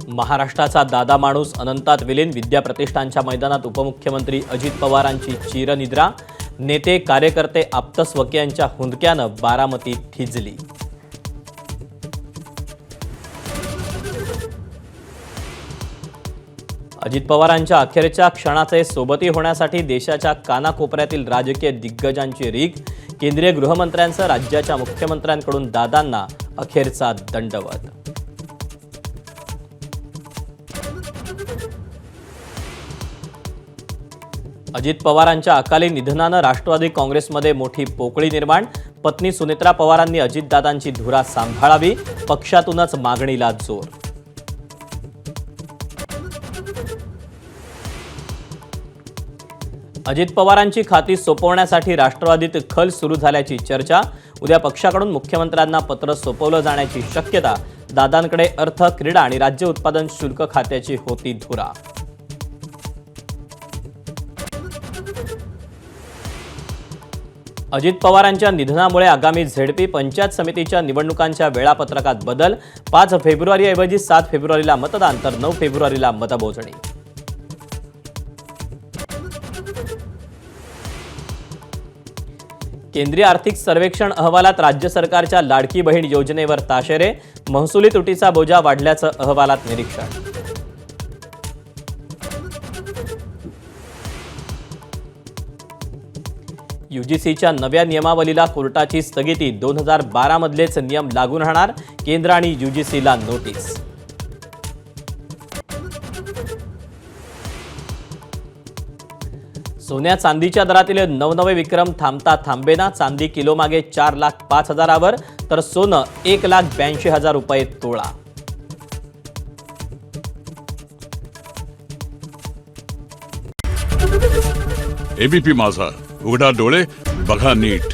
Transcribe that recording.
महाराष्ट्राचा दादा माणूस अनंतात विलीन. विद्या प्रतिष्ठानच्या मैदानात उपमुख्यमंत्री अजित पवारांची चिरनिद्रा. नेते कार्यकर्ते आप्तस्वकीयांच्या हुंदक्यानं बारामती थिजली. अजित पवारांच्या अखेरच्या क्षणाचे सोबती होण्यासाठी देशाच्या कानाकोपऱ्यातील राजकीय दिग्गजांची रीग. केंद्रीय गृहमंत्र्यांसह राज्याच्या मुख्यमंत्र्यांकडून दादांना अखेरचा दंडवत. अजित पवारांच्या अकाली निधनानं राष्ट्रवादी काँग्रेसमध्ये मोठी पोकळी निर्माण. पत्नी सुनेत्रा पवारांनी अजितदादांची धुरा सांभाळावी, पक्षातूनच मागणीला जोर. अजित पवारांची खाती सोपवण्यासाठी राष्ट्रवादीत खल सुरू झाल्याची चर्चा. उद्या पक्षाकडून मुख्यमंत्र्यांना पत्र सोपवलं जाण्याची शक्यता. दादांकडे अर्थ, क्रीडा आणि राज्य उत्पादन शुल्क खात्याची होती धुरा. अजित पवारांच्या निधनामुळे आगामी झेडपी पंचायत समितीच्या निवडणुकांच्या वेळापत्रकात बदल. 5 फेब्रुवारीऐवजी 7 फेब्रुवारीला मतदान तर 9 फेब्रुवारीला मतमोजणी. केंद्रीय आर्थिक सर्वेक्षण अहवालात राज्य सरकारच्या लाडकी बहीण योजनेवर ताशेरे. महसुली तुटीचा बोजा वाढल्याचं अहवालात निरीक्षण. यूजीसीच्या नव्या नियमावलीला कोर्टाची स्थगिती. 2012 मधलेच नियम लागू राहणार. केंद्र आणि यूजीसीला नोटीस. सोन्या चांदीच्या दरातील नवनवे विक्रम थांबता थांबेना. चांदी किलोमागे 4,05,000वर तर सोनं 1,82,000 रुपये तोळा. एबीपी माझा, उघडा डोळे बघा नीट.